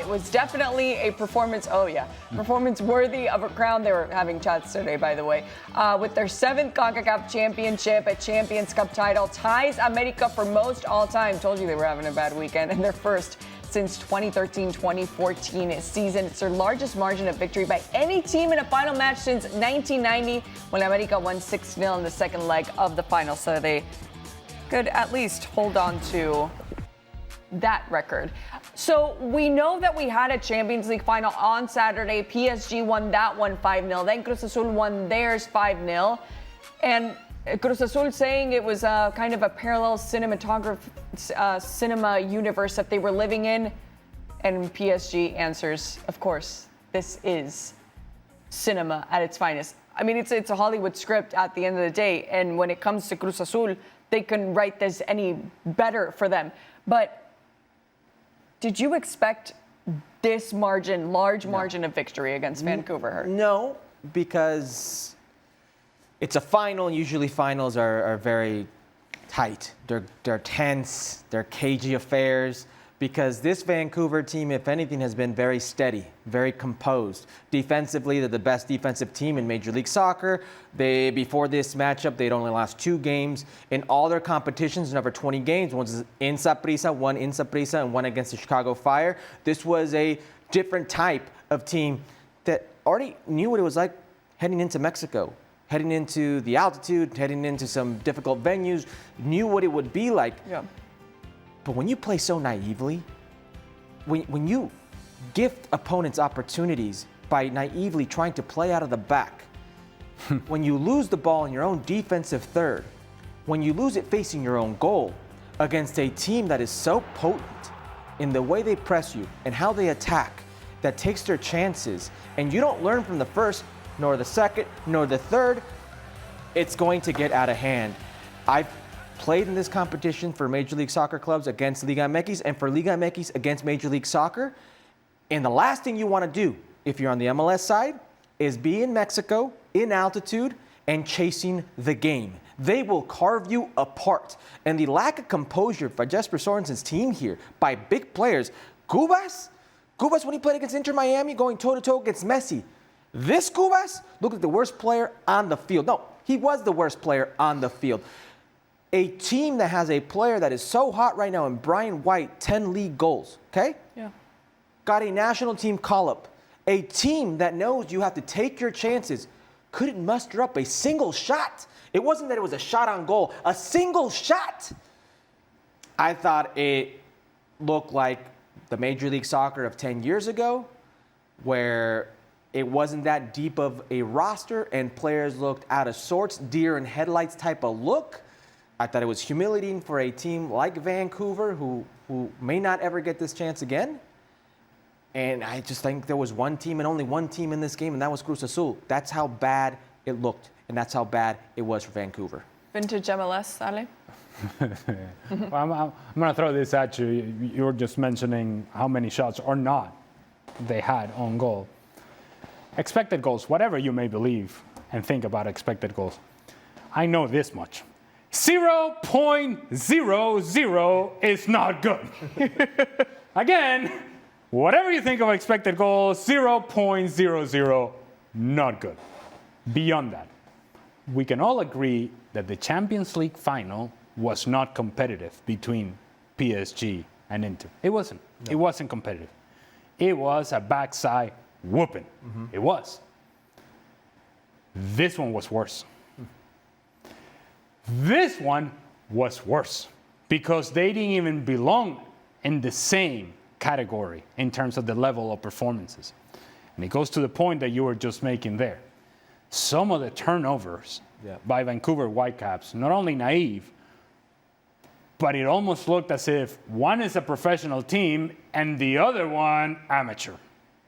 it was definitely a performance. Oh, yeah. Performance worthy of a crown. They were having chats today, by the way. With their 7th Concacaf Championship, a Champions Cup title, ties America for most all time. Told you they were having a bad weekend. And their first since 2013-2014 season. It's their largest margin of victory by any team in a final match since 1990, when America won 6-0 in the second leg of the final. So they could at least hold on to that record. So we know that we had a Champions League final on Saturday. PSG won that one 5-0. Then Cruz Azul won theirs 5-0. And Cruz Azul saying it was kind of a parallel cinema universe that they were living in. And PSG answers, of course, this is cinema at its finest. I mean, it's a Hollywood script at the end of the day. And when it comes to Cruz Azul, they couldn't write this any better for them. But did you expect this large margin of victory against Vancouver? No, because it's a final. Usually finals are very tight. They're tense. They're cagey affairs. Because this Vancouver team, if anything, has been very steady, very composed. Defensively, they're the best defensive team in Major League Soccer. Before this matchup, they'd only lost 2 games in all their competitions, in over 20 games. One in Saprissa, and one against the Chicago Fire. This was a different type of team that already knew what it was like heading into Mexico, heading into the altitude, heading into some difficult venues, knew what it would be like. Yeah. But when you play so naively, when you gift opponents opportunities by naively trying to play out of the back, when you lose the ball in your own defensive third, when you lose it facing your own goal against a team that is so potent in the way they press you and how they attack, that takes their chances, and you don't learn from the first, nor the second, nor the third, it's going to get out of hand. I've played in this competition for Major League Soccer clubs against Liga MX and for Liga MX against Major League Soccer. And the last thing you want to do if you're on the MLS side is be in Mexico, in altitude, and chasing the game. They will carve you apart. And the lack of composure by Jesper Sorensen's team here, by big players, Cubas, when he played against Inter Miami, going toe-to-toe against Messi. This Cubas looked like the worst player on the field. No, he was the worst player on the field. A team that has a player that is so hot right now in Brian White, 10 league goals, okay? Yeah. Got a national team call-up. A team that knows you have to take your chances. Couldn't muster up a single shot. It wasn't that it was a shot on goal, a single shot. I thought it looked like the Major League Soccer of 10 years ago, where it wasn't that deep of a roster and players looked out of sorts, deer in headlights type of look. I thought it was humiliating for a team like Vancouver who may not ever get this chance again. And I just think there was one team and only one team in this game, and that was Cruz Azul. That's how bad it looked, and that's how bad it was for Vancouver. Vintage MLS, Ale? Well, I'm going to throw this at you. You were just mentioning how many shots or not they had on goal. Expected goals, whatever you may believe and think about expected goals. I know this much. 0.00 is not good. Again, whatever you think of expected goals, 0.00, not good. Beyond that, we can all agree that the Champions League final was not competitive between PSG and Inter. It wasn't. No. It wasn't competitive. It was a backside whooping. Mm-hmm. It was. This one was worse. This one was worse because they didn't even belong in the same category in terms of the level of performances. And it goes to the point that you were just making there. Some of the turnovers by Vancouver Whitecaps, not only naive, but it almost looked as if one is a professional team and the other one amateur.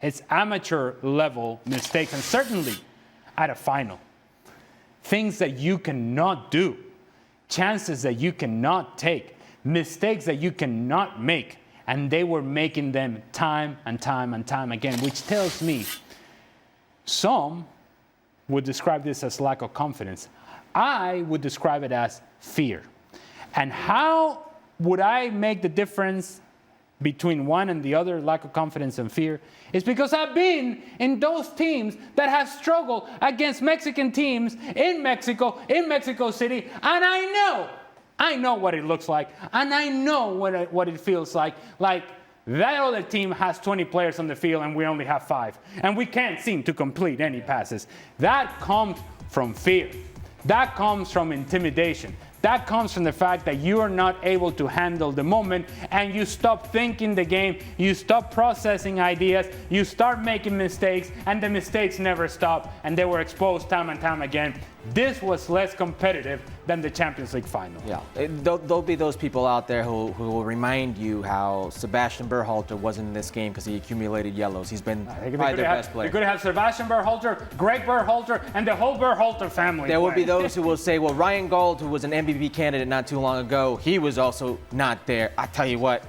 It's amateur level mistakes, and certainly at a final. Things that you cannot do. Chances that you cannot take, mistakes that you cannot make, and they were making them time and time and time again, which tells me some would describe this as lack of confidence. I would describe it as fear. And how would I make the difference between one and the other, lack of confidence and fear, is because I've been in those teams that have struggled against Mexican teams in Mexico City, and I know what it looks like, and I know what it feels like. Like, that other team has 20 players on the field and we only have 5, and we can't seem to complete any passes. That comes from fear. That comes from intimidation. That comes from the fact that you are not able to handle the moment, and you stop thinking the game, you stop processing ideas, you start making mistakes, and the mistakes never stop, and they were exposed time and time again. This was less competitive than the Champions League final. Yeah, there'll be those people out there who will remind you how Sebastian Berhalter wasn't in this game because he accumulated yellows. He's been probably their best player. You're going to have Sebastian Berhalter, Greg Berhalter, and the whole Berhalter family. There will be those who will say, well, Ryan Gauld, who was an MVP candidate not too long ago, he was also not there. I tell you what,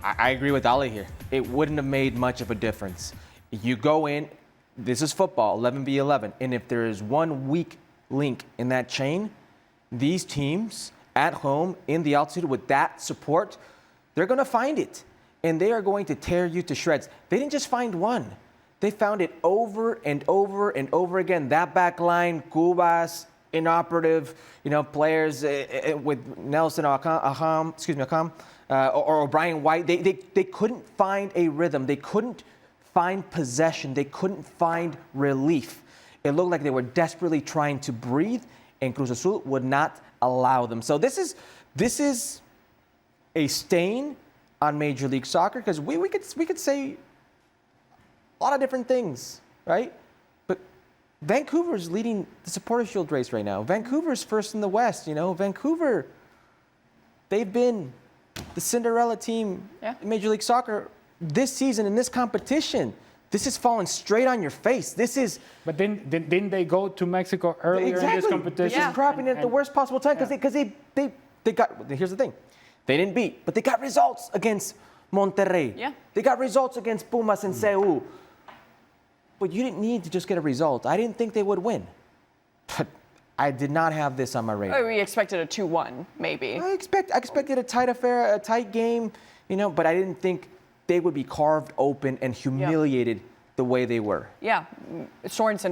I agree with Ali here. It wouldn't have made much of a difference. You go in, this is football, 11v11, and if there is one weak link in that chain, these teams at home in the altitude with that support, they're going to find it, and they are going to tear you to shreds. They didn't just find one. They found it over and over and over again. That back line, Cubas, inoperative, players with Nelson Akam, or O'Brien White. They couldn't find a rhythm. They couldn't find possession. They couldn't find relief. It looked like they were desperately trying to breathe, and Cruz Azul would not allow them. So this is a stain on Major League Soccer, because we could say a lot of different things, right? But Vancouver's leading the Supporters' Shield race right now. Vancouver's first in the West. Vancouver, they've been the Cinderella team in Major League Soccer this season in this competition. This is falling straight on your face. But then didn't they go to Mexico earlier in this competition? This is dropping at the worst possible time because they got. Here's the thing, they didn't beat, but they got results against Monterrey. Yeah. They got results against Pumas and Seúl. But you didn't need to just get a result. I didn't think they would win. But I did not have this on my radar. We expected a 2-1, maybe. I expected a tight affair, a tight game, but I didn't think they would be carved open and humiliated the way they were. Yeah, Sorensen